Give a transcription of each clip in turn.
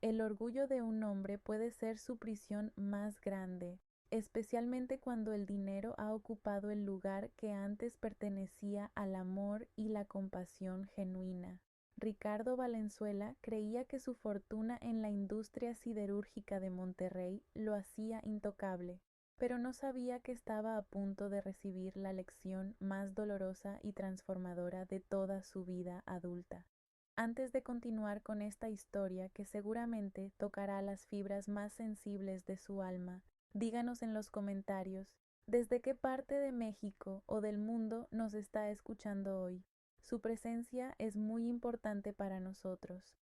El orgullo de un hombre puede ser su prisión más grande, especialmente cuando el dinero ha ocupado el lugar que antes pertenecía al amor y la compasión genuina. Ricardo Valenzuela creía que su fortuna en la industria siderúrgica de Monterrey lo hacía intocable, pero no sabía que estaba a punto de recibir la lección más dolorosa y transformadora de toda su vida adulta. Antes de continuar con esta historia que seguramente tocará las fibras más sensibles de su alma, díganos en los comentarios desde qué parte de México o del mundo nos está escuchando hoy. Su presencia es muy importante para nosotros.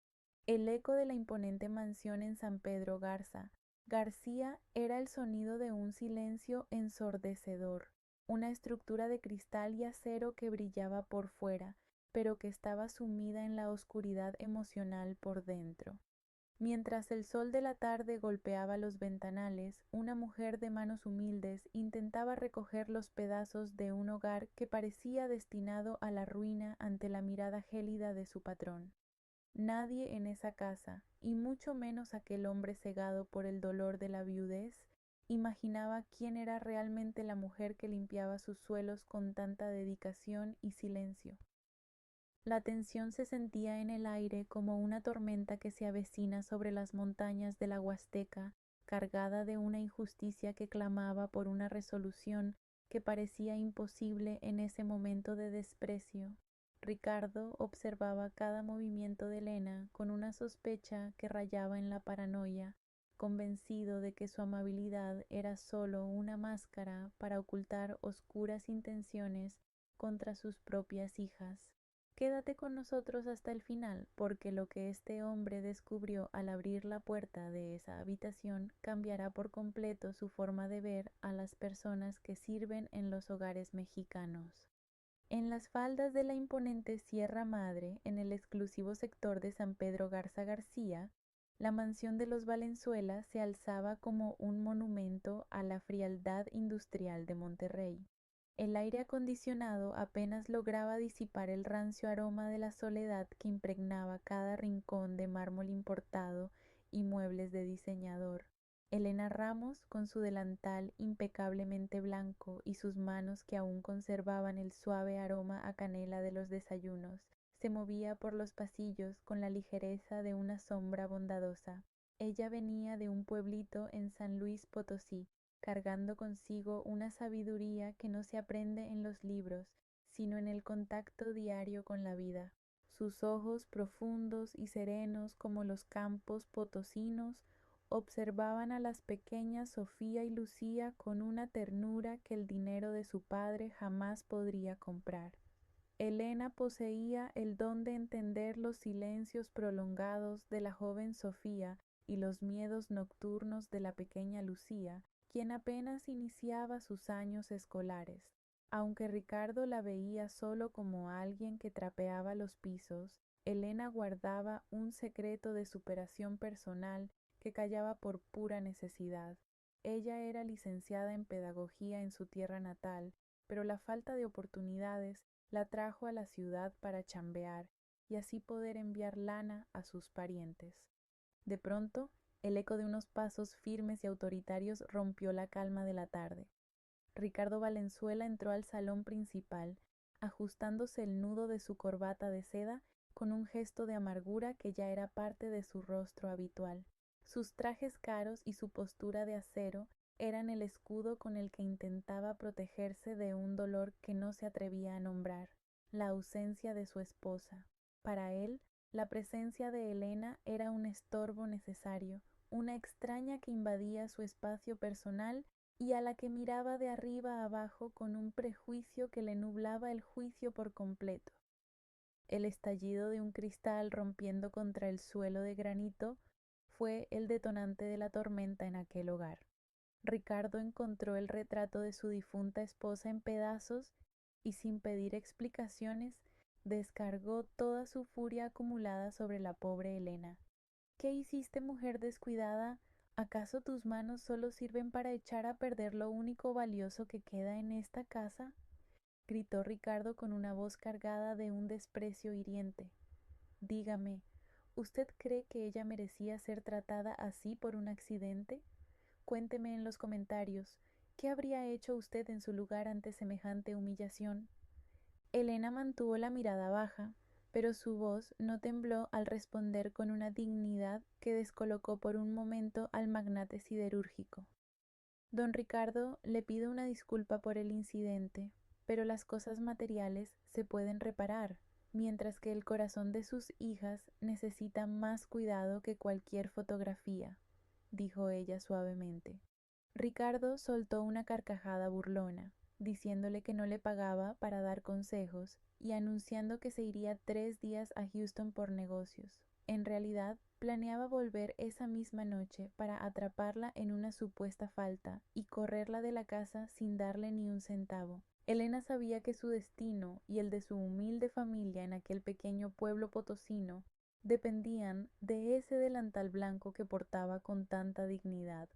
El eco de la imponente mansión en San Pedro Garza García era el sonido de un silencio ensordecedor, una estructura de cristal y acero que brillaba por fuera, pero que estaba sumida en la oscuridad emocional por dentro. Mientras el sol de la tarde golpeaba los ventanales, una mujer de manos humildes intentaba recoger los pedazos de un hogar que parecía destinado a la ruina ante la mirada gélida de su patrón. Nadie en esa casa, y mucho menos aquel hombre cegado por el dolor de la viudez, imaginaba quién era realmente la mujer que limpiaba sus suelos con tanta dedicación y silencio. La tensión se sentía en el aire como una tormenta que se avecina sobre las montañas de la Huasteca, cargada de una injusticia que clamaba por una resolución que parecía imposible en ese momento de desprecio. Ricardo observaba cada movimiento de Elena con una sospecha que rayaba en la paranoia, convencido de que su amabilidad era sólo una máscara para ocultar oscuras intenciones contra sus propias hijas. Quédate con nosotros hasta el final, porque lo que este hombre descubrió al abrir la puerta de esa habitación cambiará por completo su forma de ver a las personas que sirven en los hogares mexicanos. En las faldas de la imponente Sierra Madre, en el exclusivo sector de San Pedro Garza García, la mansión de los Valenzuela se alzaba como un monumento a la frialdad industrial de Monterrey. El aire acondicionado apenas lograba disipar el rancio aroma de la soledad que impregnaba cada rincón de mármol importado y muebles de diseñador. Elena Ramos, con su delantal impecablemente blanco y sus manos que aún conservaban el suave aroma a canela de los desayunos, se movía por los pasillos con la ligereza de una sombra bondadosa. Ella venía de un pueblito en San Luis Potosí, cargando consigo una sabiduría que no se aprende en los libros, sino en el contacto diario con la vida. Sus ojos profundos y serenos como los campos potosinos observaban a las pequeñas Sofía y Lucía con una ternura que el dinero de su padre jamás podría comprar. Elena poseía el don de entender los silencios prolongados de la joven Sofía y los miedos nocturnos de la pequeña Lucía, quien apenas iniciaba sus años escolares. Aunque Ricardo la veía solo como alguien que trapeaba los pisos, Elena guardaba un secreto de superación personal que callaba por pura necesidad. Ella era licenciada en pedagogía en su tierra natal, pero la falta de oportunidades la trajo a la ciudad para chambear y así poder enviar lana a sus parientes. De pronto, el eco de unos pasos firmes y autoritarios rompió la calma de la tarde. Ricardo Valenzuela entró al salón principal, ajustándose el nudo de su corbata de seda con un gesto de amargura que ya era parte de su rostro habitual. Sus trajes caros y su postura de acero eran el escudo con el que intentaba protegerse de un dolor que no se atrevía a nombrar, la ausencia de su esposa. Para él, la presencia de Elena era un estorbo necesario, una extraña que invadía su espacio personal y a la que miraba de arriba a abajo con un prejuicio que le nublaba el juicio por completo. El estallido de un cristal rompiendo contra el suelo de granito fue el detonante de la tormenta en aquel hogar. Ricardo encontró el retrato de su difunta esposa en pedazos y sin pedir explicaciones descargó toda su furia acumulada sobre la pobre Elena. ¿Qué hiciste, mujer descuidada? ¿Acaso tus manos solo sirven para echar a perder lo único valioso que queda en esta casa? Gritó Ricardo con una voz cargada de un desprecio hiriente. Dígame, ¿Usted cree que ella merecía ser tratada así por un accidente? Cuénteme en los comentarios, ¿qué habría hecho usted en su lugar ante semejante humillación? Elena mantuvo la mirada baja, pero su voz no tembló al responder con una dignidad que descolocó por un momento al magnate siderúrgico. Don Ricardo le pido una disculpa por el incidente, pero las cosas materiales se pueden reparar, mientras que el corazón de sus hijas necesita más cuidado que cualquier fotografía, dijo ella suavemente. Ricardo soltó una carcajada burlona, diciéndole que no le pagaba para dar consejos y anunciando que se iría 3 días a Houston por negocios. En realidad, planeaba volver esa misma noche para atraparla en una supuesta falta y correrla de la casa sin darle ni un centavo. Elena sabía que su destino y el de su humilde familia en aquel pequeño pueblo potosino dependían de ese delantal blanco que portaba con tanta dignidad.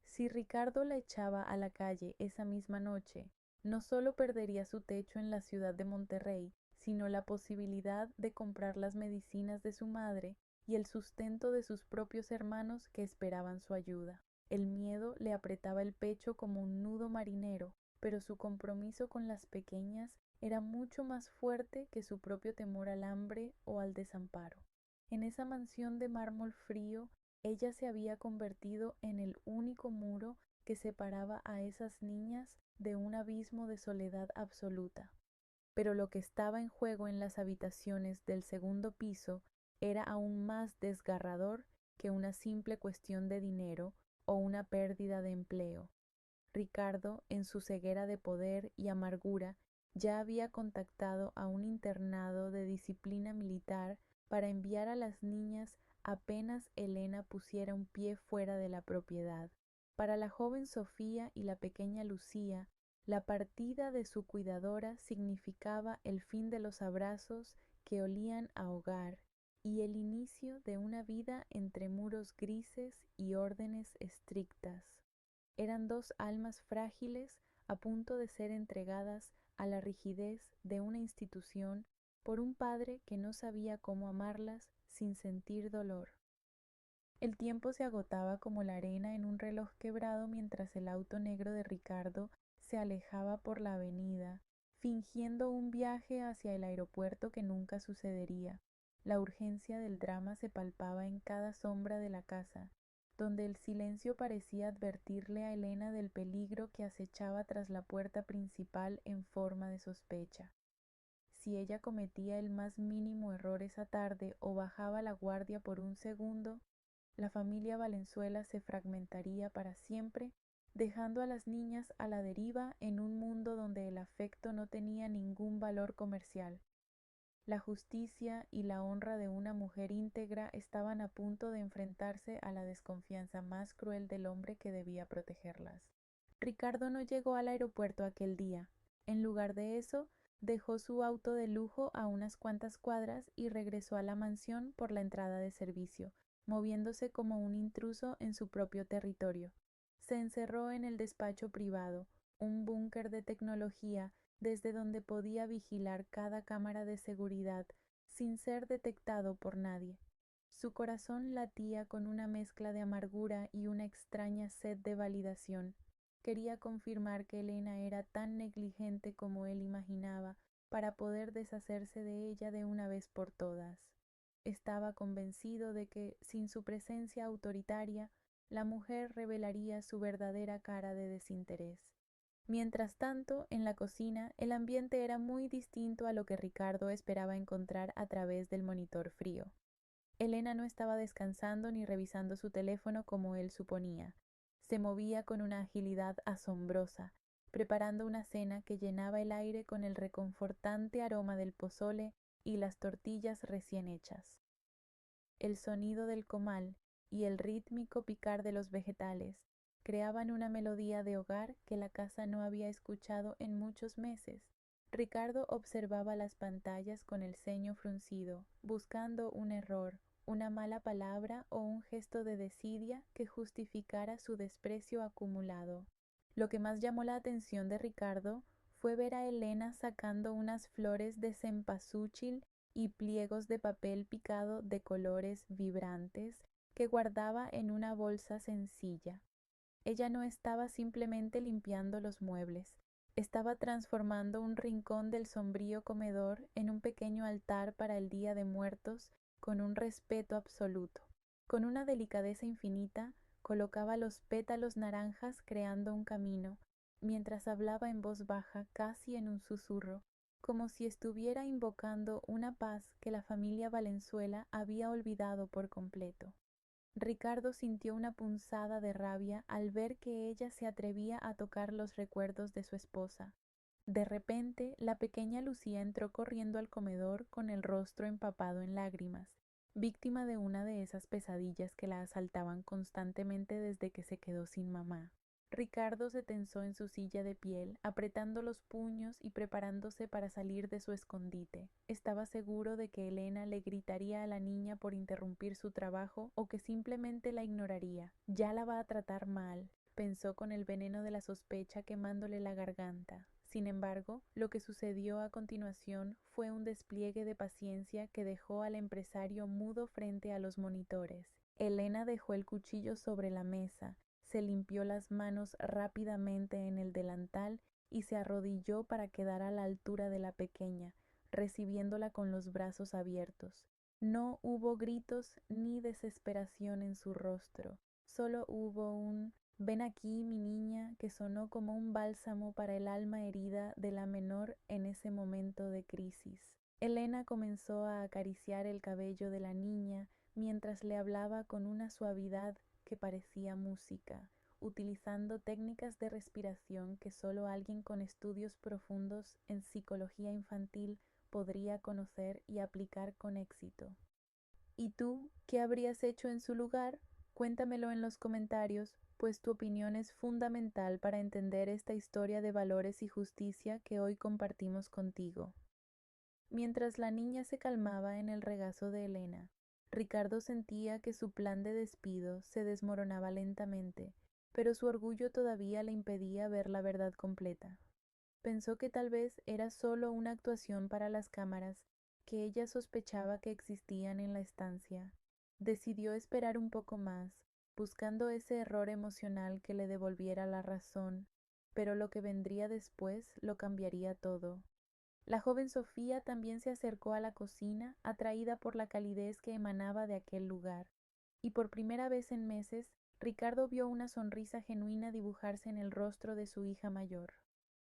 Si Ricardo la echaba a la calle esa misma noche, no solo perdería su techo en la ciudad de Monterrey, sino la posibilidad de comprar las medicinas de su madre y el sustento de sus propios hermanos que esperaban su ayuda. El miedo le apretaba el pecho como un nudo marinero, pero su compromiso con las pequeñas era mucho más fuerte que su propio temor al hambre o al desamparo. En esa mansión de mármol frío, ella se había convertido en el único muro que separaba a esas niñas de un abismo de soledad absoluta. Pero lo que estaba en juego en las habitaciones del segundo piso era aún más desgarrador que una simple cuestión de dinero o una pérdida de empleo. Ricardo, en su ceguera de poder y amargura, ya había contactado a un internado de disciplina militar para enviar a las niñas apenas Elena pusiera un pie fuera de la propiedad. Para la joven Sofía y la pequeña Lucía, la partida de su cuidadora significaba el fin de los abrazos que olían a hogar y el inicio de una vida entre muros grises y órdenes estrictas. Eran dos almas frágiles a punto de ser entregadas a la rigidez de una institución por un padre que no sabía cómo amarlas sin sentir dolor. El tiempo se agotaba como la arena en un reloj quebrado mientras el auto negro de Ricardo se alejaba por la avenida, fingiendo un viaje hacia el aeropuerto que nunca sucedería. La urgencia del drama se palpaba en cada sombra de la casa, donde el silencio parecía advertirle a Elena del peligro que acechaba tras la puerta principal en forma de sospecha. Si ella cometía el más mínimo error esa tarde o bajaba la guardia por un segundo, la familia Valenzuela se fragmentaría para siempre, dejando a las niñas a la deriva en un mundo donde el afecto no tenía ningún valor comercial. La justicia y la honra de una mujer íntegra estaban a punto de enfrentarse a la desconfianza más cruel del hombre que debía protegerlas. Ricardo no llegó al aeropuerto aquel día. En lugar de eso, dejó su auto de lujo a unas cuantas cuadras y regresó a la mansión por la entrada de servicio, moviéndose como un intruso en su propio territorio. Se encerró en el despacho privado, un búnker de tecnología desde donde podía vigilar cada cámara de seguridad sin ser detectado por nadie. Su corazón latía con una mezcla de amargura y una extraña sed de validación. Quería confirmar que Elena era tan negligente como él imaginaba para poder deshacerse de ella de una vez por todas. Estaba convencido de que, sin su presencia autoritaria, la mujer revelaría su verdadera cara de desinterés. Mientras tanto, en la cocina, el ambiente era muy distinto a lo que Ricardo esperaba encontrar a través del monitor frío. Elena no estaba descansando ni revisando su teléfono como él suponía. Se movía con una agilidad asombrosa, preparando una cena que llenaba el aire con el reconfortante aroma del pozole y las tortillas recién hechas. El sonido del comal y el rítmico picar de los vegetales creaban una melodía de hogar que la casa no había escuchado en muchos meses. Ricardo observaba las pantallas con el ceño fruncido, buscando un error, una mala palabra o un gesto de desidia que justificara su desprecio acumulado. Lo que más llamó la atención de Ricardo fue ver a Elena sacando unas flores de cempasúchil y pliegos de papel picado de colores vibrantes que guardaba en una bolsa sencilla. Ella no estaba simplemente limpiando los muebles, estaba transformando un rincón del sombrío comedor en un pequeño altar para el Día de Muertos con un respeto absoluto. Con una delicadeza infinita, colocaba los pétalos naranjas creando un camino, mientras hablaba en voz baja, casi en un susurro, como si estuviera invocando una paz que la familia Valenzuela había olvidado por completo. Ricardo sintió una punzada de rabia al ver que ella se atrevía a tocar los recuerdos de su esposa. De repente, la pequeña Lucía entró corriendo al comedor con el rostro empapado en lágrimas, víctima de una de esas pesadillas que la asaltaban constantemente desde que se quedó sin mamá. Ricardo se tensó en su silla de piel, apretando los puños y preparándose para salir de su escondite. Estaba seguro de que Elena le gritaría a la niña por interrumpir su trabajo o que simplemente la ignoraría. Ya la va a tratar mal, pensó con el veneno de la sospecha quemándole la garganta. Sin embargo, lo que sucedió a continuación fue un despliegue de paciencia que dejó al empresario mudo frente a los monitores. Elena dejó el cuchillo sobre la mesa, se limpió las manos rápidamente en el delantal y se arrodilló para quedar a la altura de la pequeña, recibiéndola con los brazos abiertos. No hubo gritos ni desesperación en su rostro, solo hubo un «Ven aquí, mi niña», que sonó como un bálsamo para el alma herida de la menor en ese momento de crisis. Elena comenzó a acariciar el cabello de la niña mientras le hablaba con una suavidad que parecía música, utilizando técnicas de respiración que solo alguien con estudios profundos en psicología infantil podría conocer y aplicar con éxito. ¿Y tú qué habrías hecho en su lugar? Cuéntamelo en los comentarios, pues tu opinión es fundamental para entender esta historia de valores y justicia que hoy compartimos contigo. Mientras la niña se calmaba en el regazo de Elena, Ricardo sentía que su plan de despido se desmoronaba lentamente, pero su orgullo todavía le impedía ver la verdad completa. Pensó que tal vez era solo una actuación para las cámaras que ella sospechaba que existían en la estancia. Decidió esperar un poco más, buscando ese error emocional que le devolviera la razón, pero lo que vendría después lo cambiaría todo. La joven Sofía también se acercó a la cocina, atraída por la calidez que emanaba de aquel lugar, y por primera vez en meses, Ricardo vio una sonrisa genuina dibujarse en el rostro de su hija mayor.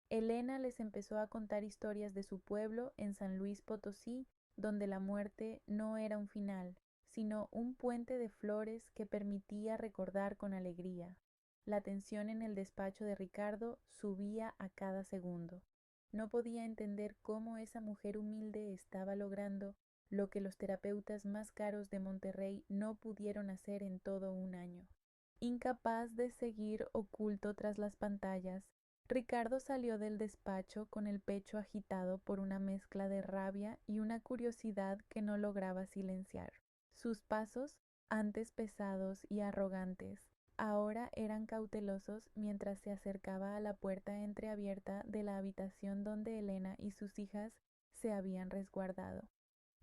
Elena les empezó a contar historias de su pueblo en San Luis Potosí, donde la muerte no era un final, sino un puente de flores que permitía recordar con alegría. La tensión en el despacho de Ricardo subía a cada segundo. No podía entender cómo esa mujer humilde estaba logrando lo que los terapeutas más caros de Monterrey no pudieron hacer en todo un año. Incapaz de seguir oculto tras las pantallas, Ricardo salió del despacho con el pecho agitado por una mezcla de rabia y una curiosidad que no lograba silenciar. Sus pasos, antes pesados y arrogantes, ahora eran cautelosos mientras se acercaba a la puerta entreabierta de la habitación donde Elena y sus hijas se habían resguardado.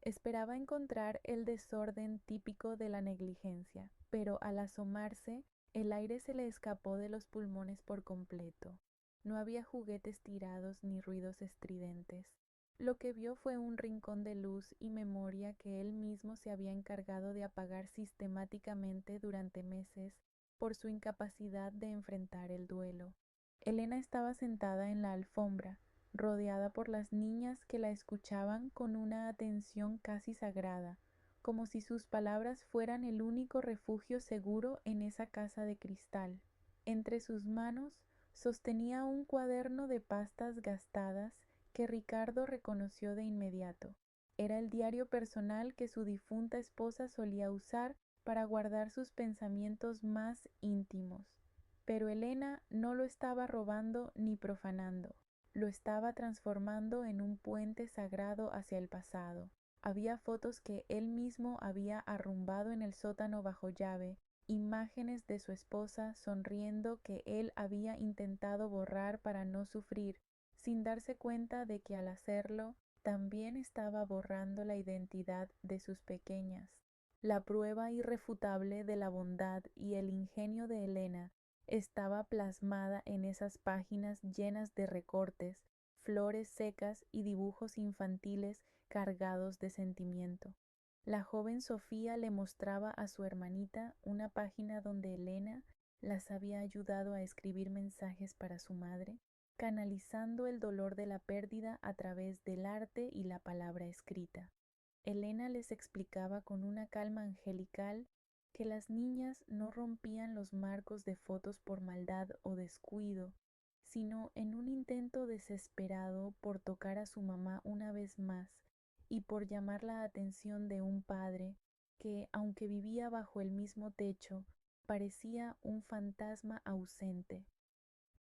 Esperaba encontrar el desorden típico de la negligencia, pero al asomarse, el aire se le escapó de los pulmones por completo. No había juguetes tirados ni ruidos estridentes. Lo que vio fue un rincón de luz y memoria que él mismo se había encargado de apagar sistemáticamente durante meses por su incapacidad de enfrentar el duelo. Elena estaba sentada en la alfombra, rodeada por las niñas que la escuchaban con una atención casi sagrada, como si sus palabras fueran el único refugio seguro en esa casa de cristal. Entre sus manos sostenía un cuaderno de pastas gastadas que Ricardo reconoció de inmediato. Era el diario personal que su difunta esposa solía usar para guardar sus pensamientos más íntimos. Pero Elena no lo estaba robando ni profanando, lo estaba transformando en un puente sagrado hacia el pasado. Había fotos que él mismo había arrumbado en el sótano bajo llave, imágenes de su esposa sonriendo que él había intentado borrar para no sufrir, sin darse cuenta de que al hacerlo también estaba borrando la identidad de sus pequeñas. La prueba irrefutable de la bondad y el ingenio de Elena estaba plasmada en esas páginas llenas de recortes, flores secas y dibujos infantiles cargados de sentimiento. La joven Sofía le mostraba a su hermanita una página donde Elena las había ayudado a escribir mensajes para su madre, canalizando el dolor de la pérdida a través del arte y la palabra escrita. Elena les explicaba con una calma angelical que las niñas no rompían los marcos de fotos por maldad o descuido, sino en un intento desesperado por tocar a su mamá una vez más y por llamar la atención de un padre que, aunque vivía bajo el mismo techo, parecía un fantasma ausente.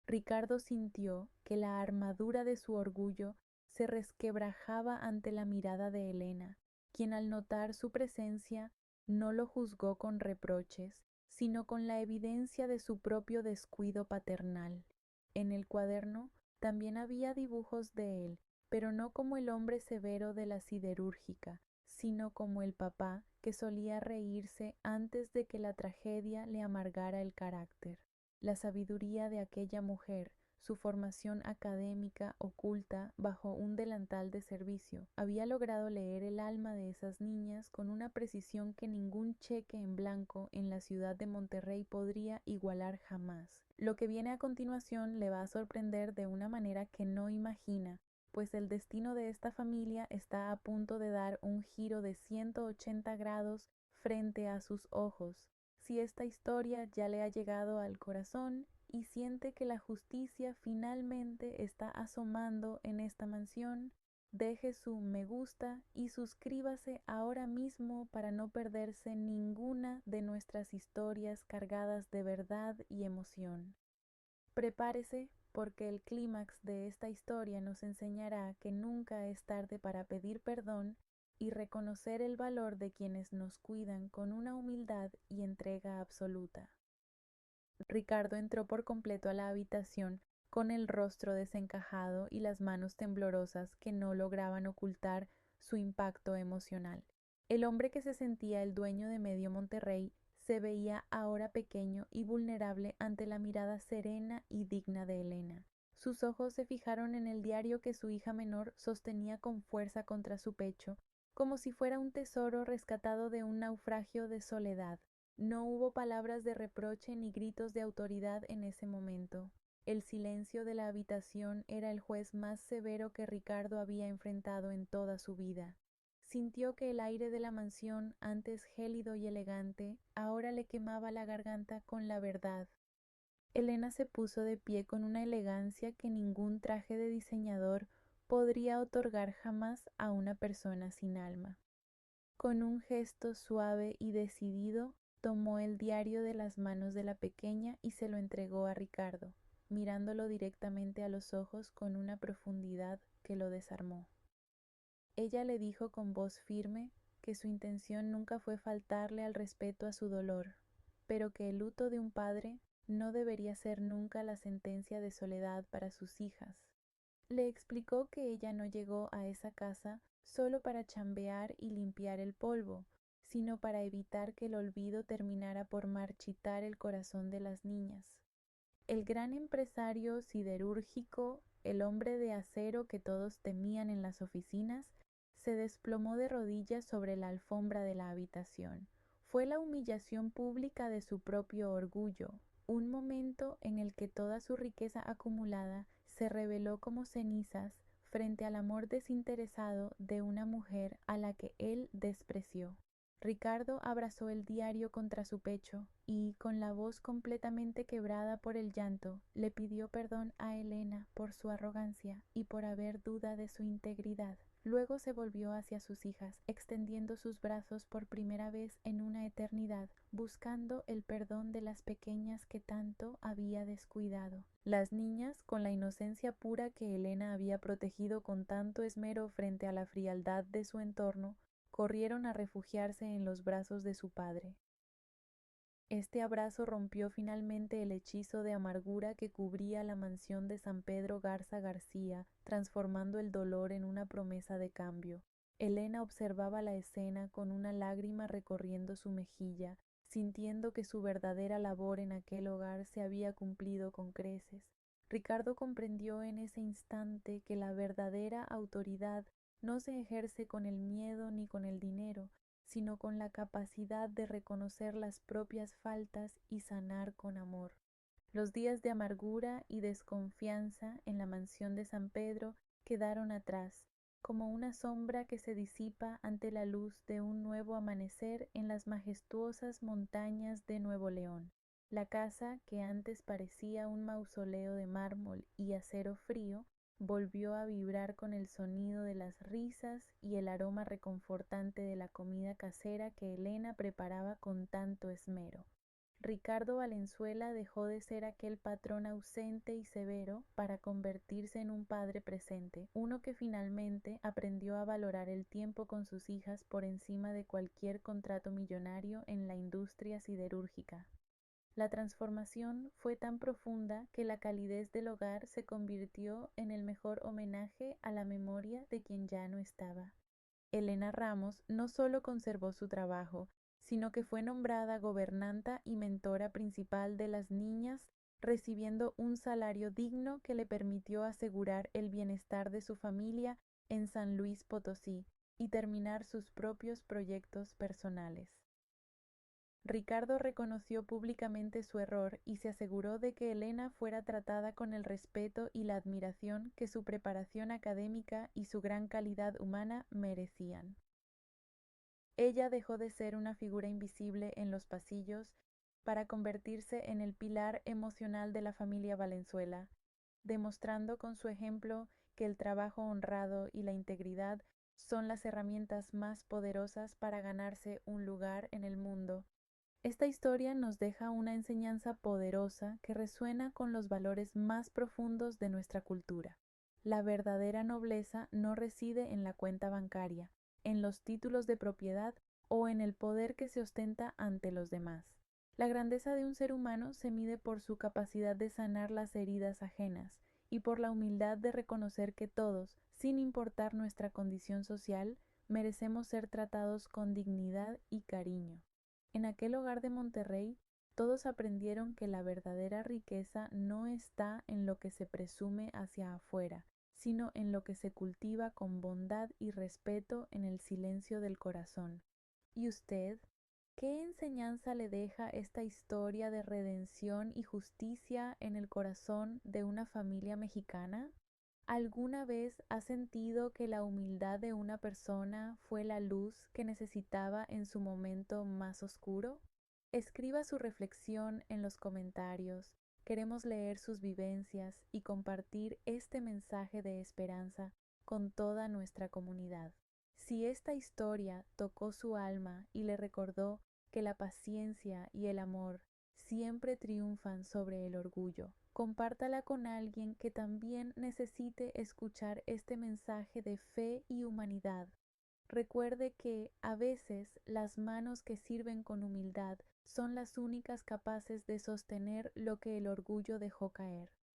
Ricardo sintió que la armadura de su orgullo se resquebrajaba ante la mirada de Elena, quien al notar su presencia no lo juzgó con reproches, sino con la evidencia de su propio descuido paternal. En el cuaderno también había dibujos de él, pero no como el hombre severo de la siderúrgica, sino como el papá que solía reírse antes de que la tragedia le amargara el carácter. La sabiduría de aquella mujer, su formación académica oculta bajo un delantal de servicio, había logrado leer el alma de esas niñas con una precisión que ningún cheque en blanco en la ciudad de Monterrey podría igualar jamás. Lo que viene a continuación le va a sorprender de una manera que no imagina, pues el destino de esta familia está a punto de dar un giro de 180 grados frente a sus ojos. Si esta historia ya le ha llegado al corazón y siente que la justicia finalmente está asomando en esta mansión, deje su me gusta y suscríbase ahora mismo para no perderse ninguna de nuestras historias cargadas de verdad y emoción. Prepárese porque el clímax de esta historia nos enseñará que nunca es tarde para pedir perdón y reconocer el valor de quienes nos cuidan con una humildad y entrega absoluta. Ricardo entró por completo a la habitación con el rostro desencajado y las manos temblorosas que no lograban ocultar su impacto emocional. El hombre que se sentía el dueño de medio Monterrey se veía ahora pequeño y vulnerable ante la mirada serena y digna de Elena. Sus ojos se fijaron en el diario que su hija menor sostenía con fuerza contra su pecho, como si fuera un tesoro rescatado de un naufragio de soledad. No hubo palabras de reproche ni gritos de autoridad en ese momento. El silencio de la habitación era el juez más severo que Ricardo había enfrentado en toda su vida. Sintió que el aire de la mansión, antes gélido y elegante, ahora le quemaba la garganta con la verdad. Elena se puso de pie con una elegancia que ningún traje de diseñador podría otorgar jamás a una persona sin alma. Con un gesto suave y decidido, tomó el diario de las manos de la pequeña y se lo entregó a Ricardo, mirándolo directamente a los ojos con una profundidad que lo desarmó. Ella le dijo con voz firme que su intención nunca fue faltarle al respeto a su dolor, pero que el luto de un padre no debería ser nunca la sentencia de soledad para sus hijas. Le explicó que ella no llegó a esa casa solo para chambear y limpiar el polvo, sino para evitar que el olvido terminara por marchitar el corazón de las niñas. El gran empresario siderúrgico, el hombre de acero que todos temían en las oficinas, se desplomó de rodillas sobre la alfombra de la habitación. Fue la humillación pública de su propio orgullo, un momento en el que toda su riqueza acumulada se reveló como cenizas frente al amor desinteresado de una mujer a la que él despreció. Ricardo abrazó el diario contra su pecho y, con la voz completamente quebrada por el llanto, le pidió perdón a Elena por su arrogancia y por haber duda de su integridad. Luego se volvió hacia sus hijas, extendiendo sus brazos por primera vez en una eternidad, buscando el perdón de las pequeñas que tanto había descuidado. Las niñas, con la inocencia pura que Elena había protegido con tanto esmero frente a la frialdad de su entorno, corrieron a refugiarse en los brazos de su padre. Este abrazo rompió finalmente el hechizo de amargura que cubría la mansión de San Pedro Garza García, transformando el dolor en una promesa de cambio. Elena observaba la escena con una lágrima recorriendo su mejilla, sintiendo que su verdadera labor en aquel hogar se había cumplido con creces. Ricardo comprendió en ese instante que la verdadera autoridad no se ejerce con el miedo ni con el dinero, sino con la capacidad de reconocer las propias faltas y sanar con amor. Los días de amargura y desconfianza en la mansión de San Pedro quedaron atrás, como una sombra que se disipa ante la luz de un nuevo amanecer en las majestuosas montañas de Nuevo León. La casa, que antes parecía un mausoleo de mármol y acero frío, volvió a vibrar con el sonido de las risas y el aroma reconfortante de la comida casera que Elena preparaba con tanto esmero. Ricardo Valenzuela dejó de ser aquel patrón ausente y severo para convertirse en un padre presente, uno que finalmente aprendió a valorar el tiempo con sus hijas por encima de cualquier contrato millonario en la industria siderúrgica. La transformación fue tan profunda que la calidez del hogar se convirtió en el mejor homenaje a la memoria de quien ya no estaba. Elena Ramos no solo conservó su trabajo, sino que fue nombrada gobernanta y mentora principal de las niñas, recibiendo un salario digno que le permitió asegurar el bienestar de su familia en San Luis Potosí y terminar sus propios proyectos personales. Ricardo reconoció públicamente su error y se aseguró de que Elena fuera tratada con el respeto y la admiración que su preparación académica y su gran calidad humana merecían. Ella dejó de ser una figura invisible en los pasillos para convertirse en el pilar emocional de la familia Valenzuela, demostrando con su ejemplo que el trabajo honrado y la integridad son las herramientas más poderosas para ganarse un lugar en el mundo. Esta historia nos deja una enseñanza poderosa que resuena con los valores más profundos de nuestra cultura. La verdadera nobleza no reside en la cuenta bancaria, en los títulos de propiedad o en el poder que se ostenta ante los demás. La grandeza de un ser humano se mide por su capacidad de sanar las heridas ajenas y por la humildad de reconocer que todos, sin importar nuestra condición social, merecemos ser tratados con dignidad y cariño. En aquel hogar de Monterrey, todos aprendieron que la verdadera riqueza no está en lo que se presume hacia afuera, sino en lo que se cultiva con bondad y respeto en el silencio del corazón. ¿Y usted? ¿Qué enseñanza le deja esta historia de redención y justicia en el corazón de una familia mexicana? ¿Alguna vez ha sentido que la humildad de una persona fue la luz que necesitaba en su momento más oscuro? Escriba su reflexión en los comentarios. Queremos leer sus vivencias y compartir este mensaje de esperanza con toda nuestra comunidad. Si esta historia tocó su alma y le recordó que la paciencia y el amor siempre triunfan sobre el orgullo, compártala con alguien que también necesite escuchar este mensaje de fe y humanidad. Recuerde que a veces las manos que sirven con humildad son las únicas capaces de sostener lo que el orgullo dejó caer.